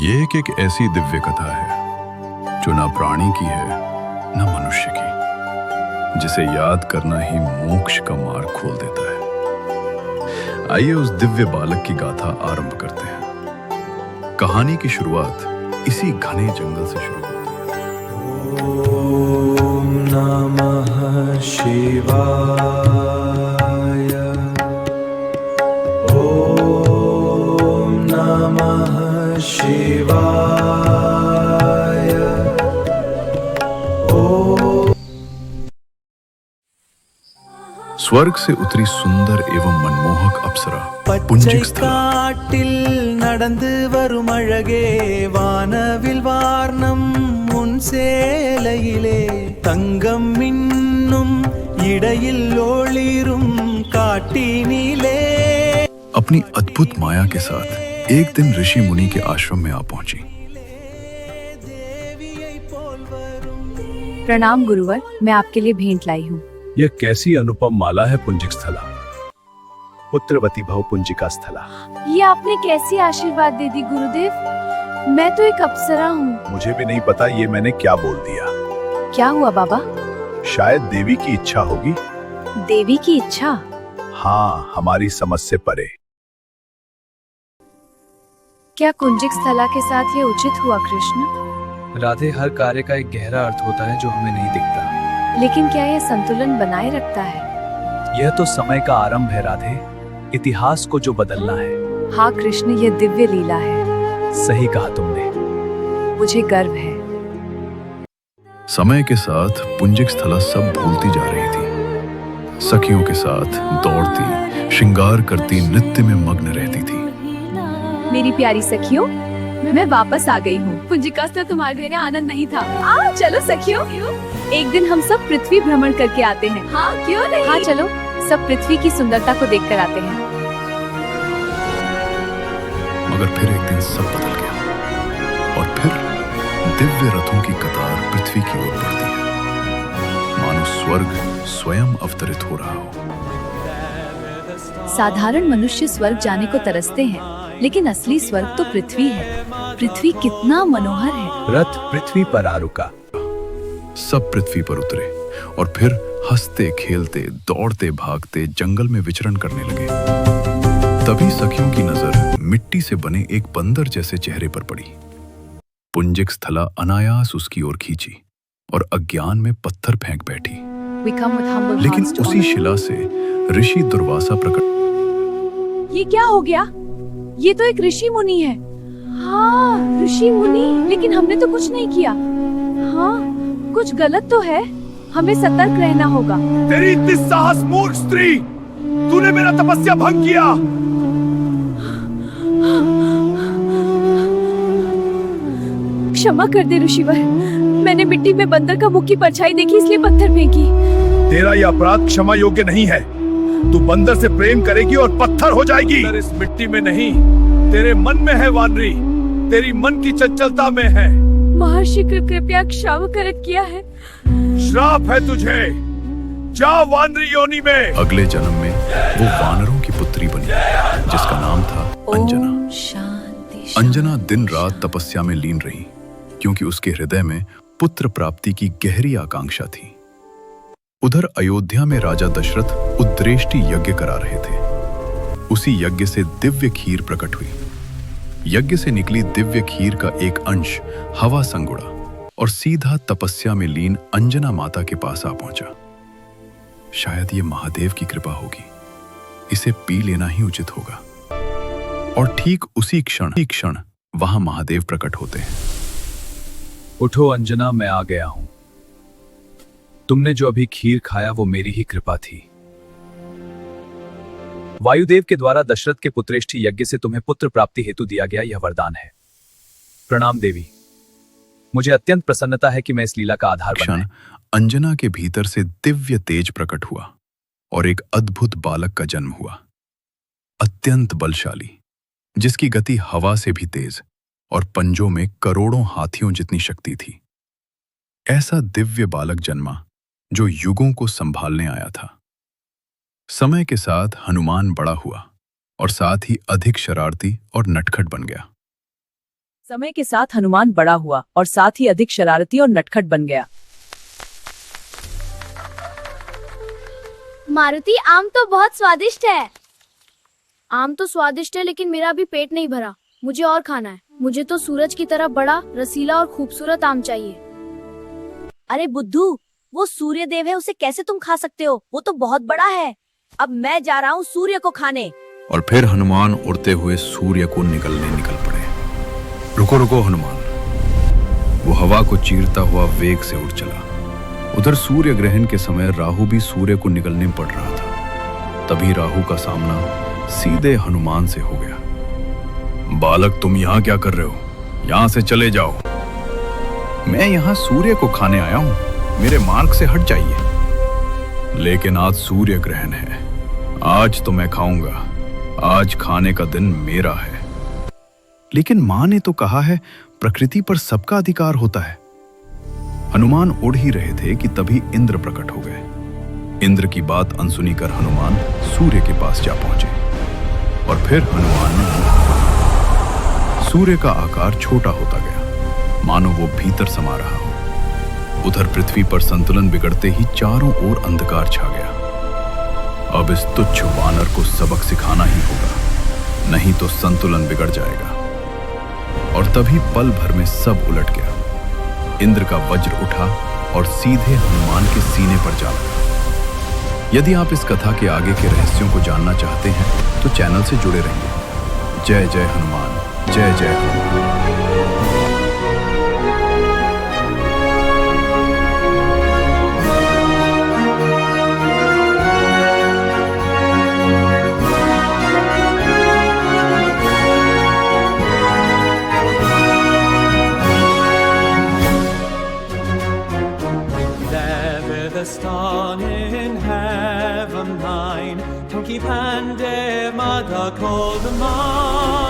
ये एक ऐसी दिव्य कथा है जो ना प्राणी की है ना मनुष्य की, जिसे याद करना ही मोक्ष का मार्ग खोल देता है। आइए उस दिव्य बालक की गाथा आरंभ करते हैं। कहानी की शुरुआत इसी घने जंगल से शुरू होती है। ओम नमः शिवाय। ओम नमः शिवाय। स्वर्ग से उतरी सुंदर एवं मनमोहक अप्सरा पुंजिक स्थला காட்டில் நடந்து வரும் அழகே வானவில் வார்ணம் உன் சேலையிலே தங்கம் மின்னும் இடையில் ஒளிரும் காட்டினிலே। अपनी अद्भुत माया के साथ एक दिन ऋषि मुनि के आश्रम में आ पहुंची। प्रणाम गुरुवर, मैं आपके लिए भेंट लाई हूँ। यह कैसी अनुपम माला है पुंजिक स्थला, पुत्रवती भव पुंजिका स्थला। ये आपने कैसी आशीर्वाद दे दी गुरुदेव, मैं तो एक अप्सरा हूँ। मुझे भी नहीं पता ये मैंने क्या बोल दिया। क्या हुआ बाबा? शायद देवी की इच्छा होगी। देवी की इच्छा? हाँ, हमारी समझ से परे। क्या कुंजिक स्थला के साथ ये उचित हुआ कृष्ण? राधे, हर कार्य का एक गहरा अर्थ होता है जो हमें नहीं दिखता। लेकिन क्या यह संतुलन बनाए रखता है? यह तो समय का आरंभ है राधे, इतिहास को जो बदलना है। हाँ कृष्ण, ये दिव्य लीला है। सही कहा तुमने। मुझे गर्व है। समय के साथ पुंजिक स्थला सब भूलती जा रही थी। सखियों के साथ दौड़ती, श्रृंगार करती, नृत्य में मग्न रहती थी। मेरी प्यारी सखियों, मैं वापस आ गई हूँ। पुंजिका स्थल तुम्हारे बिना आनंद नहीं था। चलो सखियों, एक दिन हम सब पृथ्वी भ्रमण करके आते हैं। हाँ क्यों नहीं? हाँ चलो, सब पृथ्वी की सुंदरता को देखकर आते हैं। मगर फिर एक दिन सब बदल गया और फिर दिव्य रथों की कतार पृथ्वी की ओर बढ़ती है, मानो स्वर्ग स्वयं अवतरित हो रहा हो। साधारण मनुष्य स्वर्ग जाने को तरसते हैं, लेकिन असली स्वर्ग तो पृथ्वी है। पृथ्वी कितना मनोहर है। रथ पृथ्वी पर आ रुका। सब पृथ्वी पर उतरे और फिर हंसते खेलते दौड़ते भागते जंगल में विचरण करने लगे। तभी सखियों की नजर मिट्टी से बने एक बंदर जैसे चेहरे पर पड़ी। पुंजिक स्थला अनायास उसकी ओर खींची और अज्ञान में पत्थर फेंक बैठी। लेकिन उसी शिला से ऋषि दुर्वासा प्रकट। ये क्या हो गया? ये तो एक ऋषि मुनि है। हाँ, ऋषि मुनि, लेकिन हमने तो कुछ नहीं किया। हाँ, कुछ गलत तो है, हमें सतर्क रहना होगा। तेरी इतनी साहस मूर्ख स्त्री, तूने मेरा तपस्या भंग किया। क्षमा कर दे ऋषिवर, मैंने मिट्टी में बंदर का मुख की परछाई देखी इसलिए पत्थर फेंकी। तेरा यह अपराध क्षमा योग्य नहीं है। तू बंदर से प्रेम करेगी और पत्थर हो जाएगी। इस मिट्टी में नहीं, तेरे मन में है वानरी, तेरी मन की चंचलता में है। महर्षि कृपया क्षमा कर किया है। श्राप है तुझे, जा वानरी योनि में। अगले जन्म में वो वानरों की पुत्री बनी, जिसका नाम था अंजना। शांति। अंजना दिन रात तपस्या में लीन रही, क्योंकि उसके हृदय में पुत्र प्राप्ति की गहरी आकांक्षा थी। उधर अयोध्या में राजा दशरथ उद्रेष्टि यज्ञ करा रहे थे। उसी यज्ञ से दिव्य खीर प्रकट हुई। यज्ञ से निकली दिव्य खीर का एक अंश हवा संग उड़ा और सीधा तपस्या में लीन अंजना माता के पास आ पहुंचा। शायद ये महादेव की कृपा होगी, इसे पी लेना ही उचित होगा। और ठीक उसी क्षण वहां महादेव प्रकट होते हैं। उठो अंजना, मैं आ गया हूं। तुमने जो अभी खीर खाया वो मेरी ही कृपा थी। वायुदेव के द्वारा दशरथ के पुत्रेष्टि यज्ञ से तुम्हें पुत्र प्राप्ति हेतु दिया गया यह वरदान है। प्रणाम देवी, मुझे अत्यंत प्रसन्नता है कि मैं इस लीला का आधार बना। अंजना के भीतर से दिव्य तेज प्रकट हुआ और एक अद्भुत बालक का जन्म हुआ, अत्यंत बलशाली, जिसकी गति हवा से भी तेज और पंजों में करोड़ों हाथियों जितनी शक्ति थी। ऐसा दिव्य बालक जन्मा जो युगों को संभालने आया था। समय के साथ हनुमान बड़ा हुआ और साथ ही अधिक शरारती और नटखट बन गया। समय के साथ हनुमान बड़ा हुआ और साथ ही अधिक शरारती और नटखट बन गया। मारुति, आम तो बहुत स्वादिष्ट है। आम तो स्वादिष्ट है, लेकिन मेरा अभी पेट नहीं भरा। मुझे और खाना है। मुझे तो सूरज की तरह बड़ा, रसीला और खूबसूरत आम चाहिए। अरे बुद्धू, वो सूर्य देव है, उसे कैसे तुम खा सकते हो? वो तो बहुत बड़ा है। अब मैं जा रहा हूँ सूर्य को खाने। और फिर हनुमान उड़ते हुए सूर्य को निकल पड़े। रुको रुको हनुमान। वो हवा को चीरता हुआ वेग से उड़ चला। उधर सूर्य ग्रहण के समय राहु भी सूर्य को निकलने पड़ रहा था। तभी राहु का सामना सीधे हनुमान से हो गया। बालक, तुम यहाँ क्या कर रहे हो? यहाँ से चले जाओ। मैं यहाँ सूर्य को खाने आया हूँ, मेरे मार्ग से हट जाइए। लेकिन आज सूर्य ग्रहण है, आज तो मैं खाऊंगा। आज खाने का दिन मेरा है। लेकिन मां ने तो कहा है प्रकृति पर सबका अधिकार होता है। हनुमान उड़ ही रहे थे कि तभी इंद्र प्रकट हो गए। इंद्र की बात अनसुनी कर हनुमान सूर्य के पास जा पहुंचे और फिर हनुमान ने सूर्य का आकार छोटा होता गया, मानो वो भीतर समा रहा हो। उधर पृथ्वी पर संतुलन बिगड़ते ही चारों ओर अंधकार छा गया। अब इस तुच्छ वानर को सबक सिखाना ही होगा, नहीं तो संतुलन बिगड़ जाएगा। और तभी पल भर में सब उलट गया। इंद्र का वज्र उठा और सीधे हनुमान के सीने पर जा लगा। यदि आप इस कथा के आगे के रहस्यों को जानना चाहते हैं तो चैनल से जुड़े रहिए। जय जय हनुमान, जय जय Hanuman. The star in heaven nine, Tunky Pande, mother called the mine.